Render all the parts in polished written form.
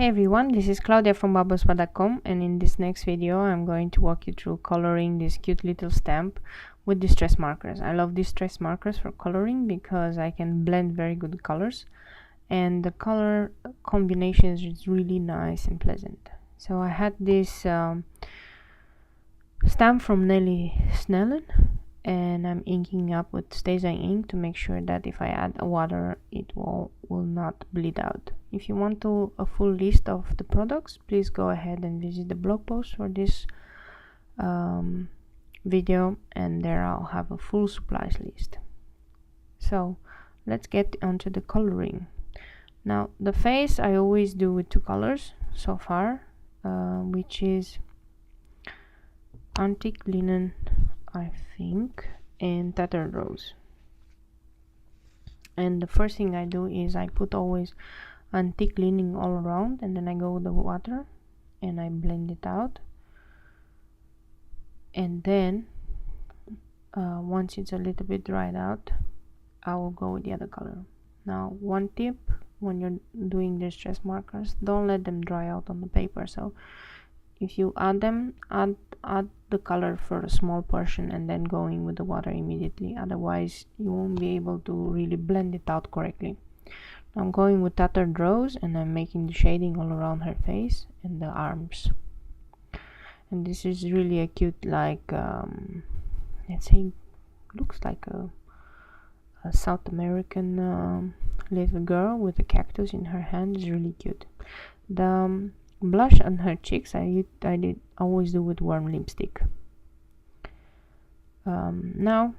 Hey everyone, this is Claudia from babospa.com, and in this next video I'm going to walk you through coloring this cute little stamp with distress markers. I love distress markers for coloring because I can blend very good colors and the color combinations is really nice and pleasant. So I had this stamp from Nellie Snellen, and I'm inking up with Stay ink to make sure that if I add water it will not bleed out. If you want a full list of the products, please go ahead and visit the blog post for this video, and there I'll have a full supplies list. So let's get onto the coloring. Now the face I always do with two colors so far, which is antique linen, I think, and tattered rose. And the first thing I do is I put always antique linen all around, and then I go with the water and I blend it out, and then once it's a little bit dried out I will go with the other color. Now one tip when you're doing distress markers, don't let them dry out on the paper. So if you add them, add the color for a small portion and then going with the water immediately, otherwise you won't be able to really blend it out correctly. Now I'm going with tattered rose and I'm making the shading all around her face and the arms, and this is really a cute, like let's say, looks like a South American little girl with a cactus in her hand. Is really cute. The blush on her cheeks I did always do with warm lipstick. Now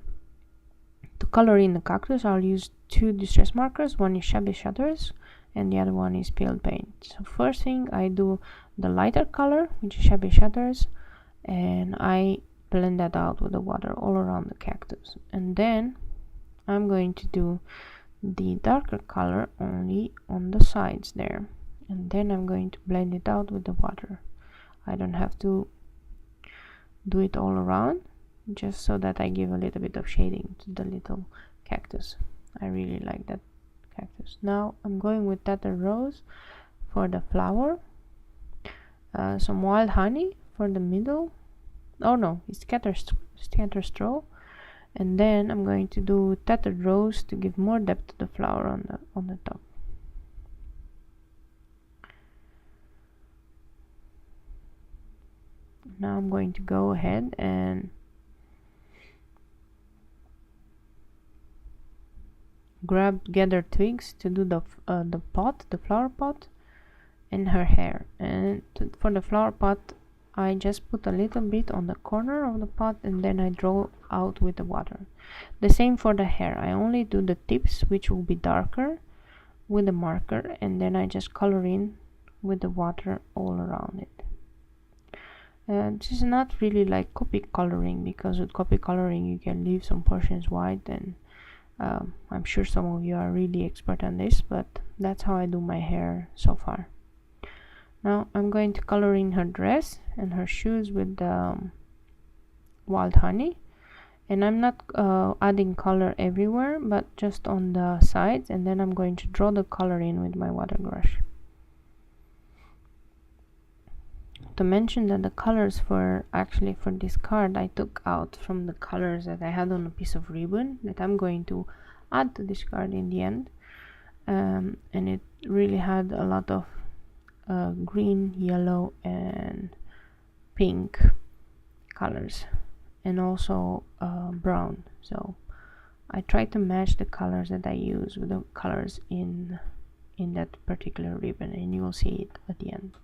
to color in the cactus I'll use two distress markers. One is Shabby Shutters and the other one is Pale Paint. So first thing I do the lighter color, which is Shabby Shutters, and I blend that out with the water all around the cactus, and then I'm going to do the darker color only on the sides there, and then I'm going to blend it out with the water. I don't have to do it all around, just so that I give a little bit of shading to the little cactus. I really like that cactus. Now I'm going with tattered rose for the flower, some wild honey for the middle. Oh no, it's scatter straw, and then I'm going to do tattered rose to give more depth to the flower on the top. Now I'm going to go ahead and gather twigs to do the flower pot and her hair. And for the flower pot I just put a little bit on the corner of the pot and then I draw out with the water. The same for the hair. I only do the tips, which will be darker, with the marker, and then I just color in with the water all around it. This is not really like copy coloring, because with copy coloring you can leave some portions white, and I'm sure some of you are really expert on this, but that's how I do my hair so far. Now I'm going to color in her dress and her shoes with the wild honey, and I'm not adding color everywhere but just on the sides, and then I'm going to draw the color in with my water brush. To mention that the colors for this card I took out from the colors that I had on a piece of ribbon that I'm going to add to this card in the end, and it really had a lot of green, yellow and pink colors, and also brown. So I try to match the colors that I use with the colors in that particular ribbon, and you will see it at the end.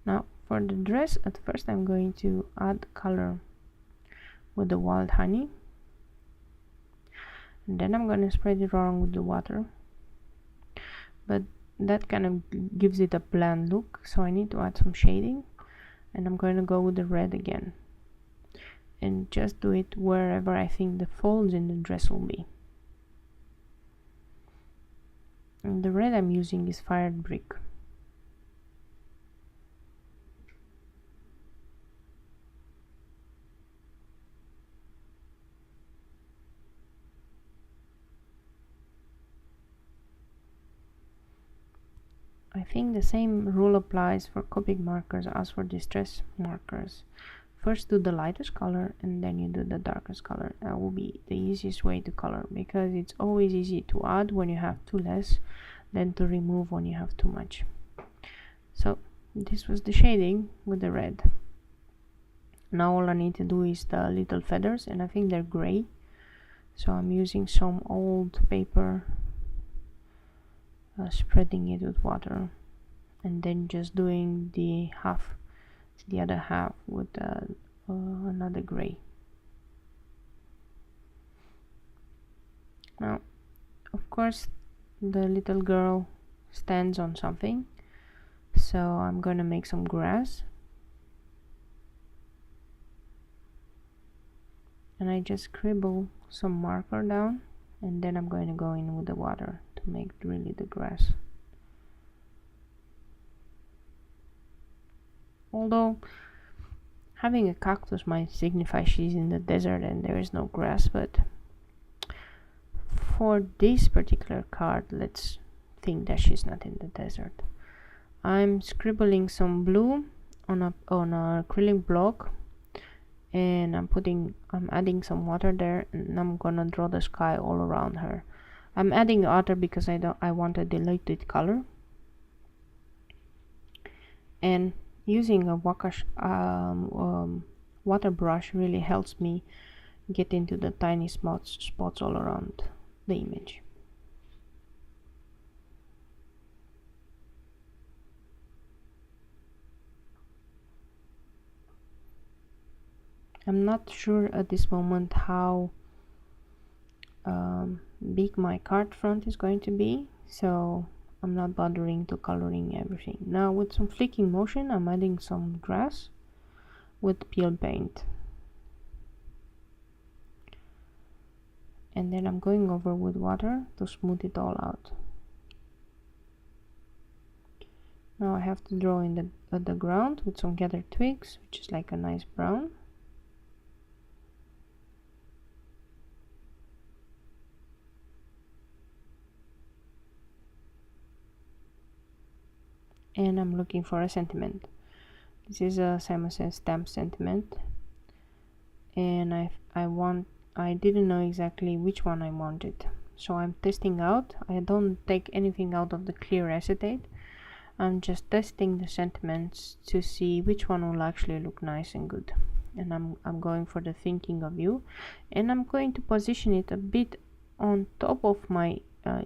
Now for the dress, at first I'm going to add color with the wild honey, and then I'm going to spread it around with the water, but that kind of gives it a bland look, so I need to add some shading, and I'm going to go with the red again and just do it wherever I think the folds in the dress will be. And the red I'm using is Fired Brick. I think the same rule applies for Copic markers as for distress markers. First do the lightest color and then you do the darkest color. That will be the easiest way to color, because it's always easy to add when you have too less than to remove when you have too much. So this was the shading with the red. Now all I need to do is the little feathers, and I think they're gray, so I'm using some old paper, spreading it with water, and then just doing the other half with another gray. Now of course the little girl stands on something, so I'm gonna make some grass, and I just scribble some marker down, and then I'm going to go in with the water to make really the grass. Although having a cactus might signify she's in the desert and there is no grass, but for this particular card, let's think that she's not in the desert. I'm scribbling some blue on a acrylic block, and I'm adding some water there, and I'm gonna draw the sky all around her. I'm adding water because I want a diluted color, and using a water brush really helps me get into the tiny spots all around the image. I'm not sure at this moment how big my card front is going to be, so I'm not bothering to coloring everything. Now with some flicking motion, I'm adding some grass with peel paint, and then I'm going over with water to smooth it all out. Now I have to draw in the ground with some gathered twigs, which is like a nice brown. And I'm looking for a sentiment. This is a Simon Says stamp sentiment, and I didn't know exactly which one I wanted, so I'm testing out. I don't take anything out of the clear acetate. I'm just testing the sentiments to see which one will actually look nice and good. And I'm going for the thinking of you, and I'm going to position it a bit on top of my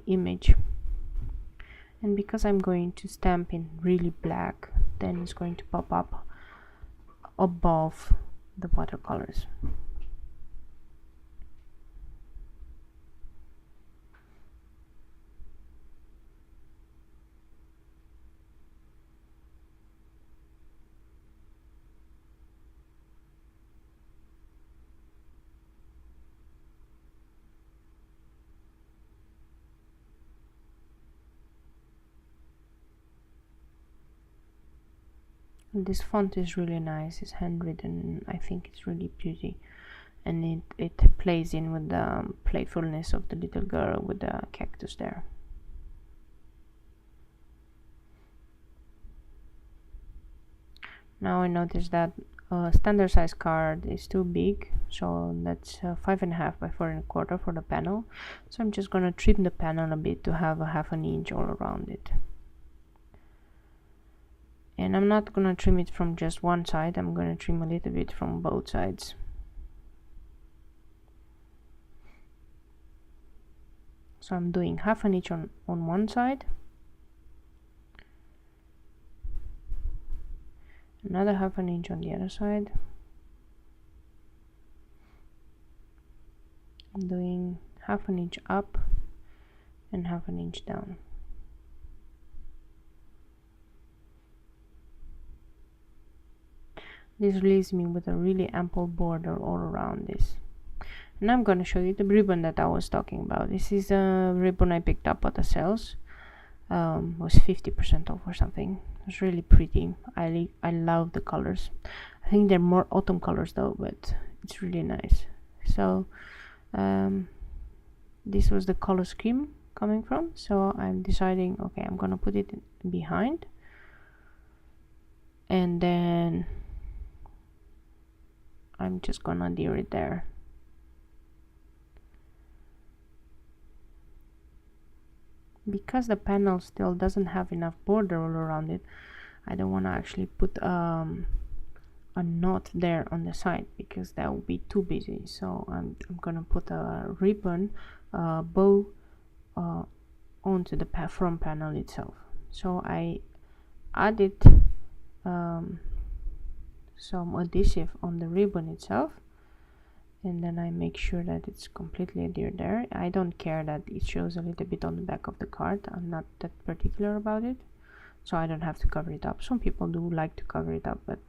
image. And because I'm going to stamp in really black, then it's going to pop up above the watercolors. This font is really nice. It's handwritten. I think it's really pretty, and it plays in with the playfulness of the little girl with the cactus there. Now I notice that standard size card is too big, so that's 5.5 by 4.25 for the panel. So I'm just gonna trim the panel a bit to have a 1/2 inch all around it. And I'm not gonna trim it from just one side, I'm gonna trim a little bit from both sides. So I'm doing 1/2 inch on one side, another 1/2 inch on the other side. I'm doing 1/2 inch up and 1/2 inch down. This leaves me with a really ample border all around this. And I'm going to show you the ribbon that I was talking about. This is a ribbon I picked up at the sales. Was 50% off or something. It's really pretty. I love the colors. I think they're more autumn colors though, but it's really nice. So this was the color scheme coming from. So I'm deciding, okay, I'm gonna put it behind, and then I'm just gonna adhere it there. Because the panel still doesn't have enough border all around it, I don't want to actually put a knot there on the side, because that would be too busy. So I'm gonna put a ribbon bow onto the front panel itself. So I added some adhesive on the ribbon itself, and then I make sure that it's completely adhered there. I don't care that it shows a little bit on the back of the card. I'm not that particular about it, so I don't have to cover it up. Some people do like to cover it up, but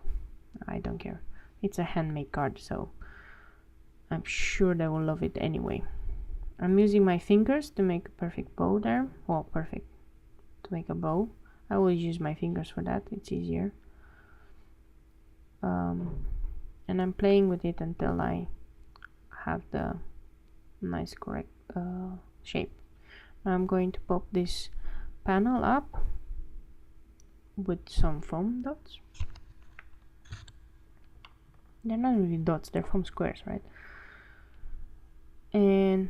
I don't care. It's a handmade card, so I'm sure they will love it anyway. I'm using my fingers to make a perfect bow there. Well, perfect to make a bow. I always use my fingers for that, it's easier. And I'm playing with it until I have the nice correct shape. Now I'm going to pop this panel up with some foam dots. They're not really dots, they're foam squares, right? And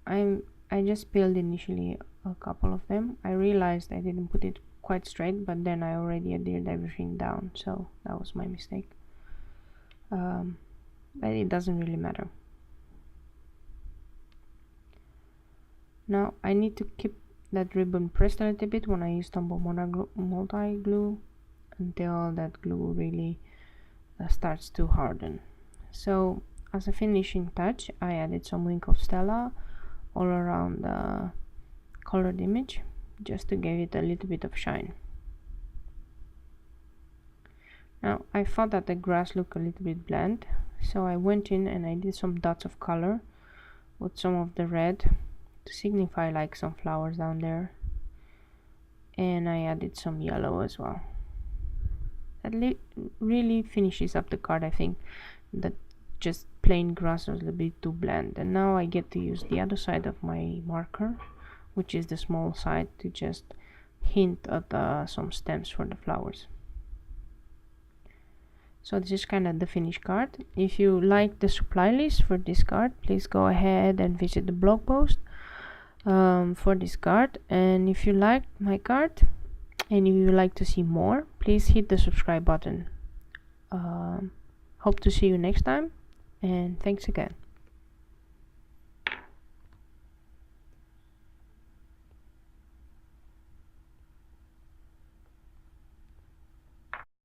I just peeled initially a couple of them. I realized I didn't put it quite straight, but then I already adhered everything down, so that was my mistake. But it doesn't really matter. Now I need to keep that ribbon pressed a little bit when I use Tumble multi-glue until that glue really starts to harden. So as a finishing touch, I added some wink of Stella all around the colored image, just to give it a little bit of shine. Now I thought that the grass looked a little bit bland, so I went in and I did some dots of color with some of the red to signify like some flowers down there, and I added some yellow as well. That really finishes up the card. I think that just plain grass was a little bit too bland, and now I get to use the other side of my marker, which is the small side, to just hint at some stems for the flowers. So this is kind of the finished card. If you like the supply list for this card, please go ahead and visit the blog post for this card. And if you liked my card and if you would like to see more, please hit the subscribe button. Hope to see you next time, and thanks again.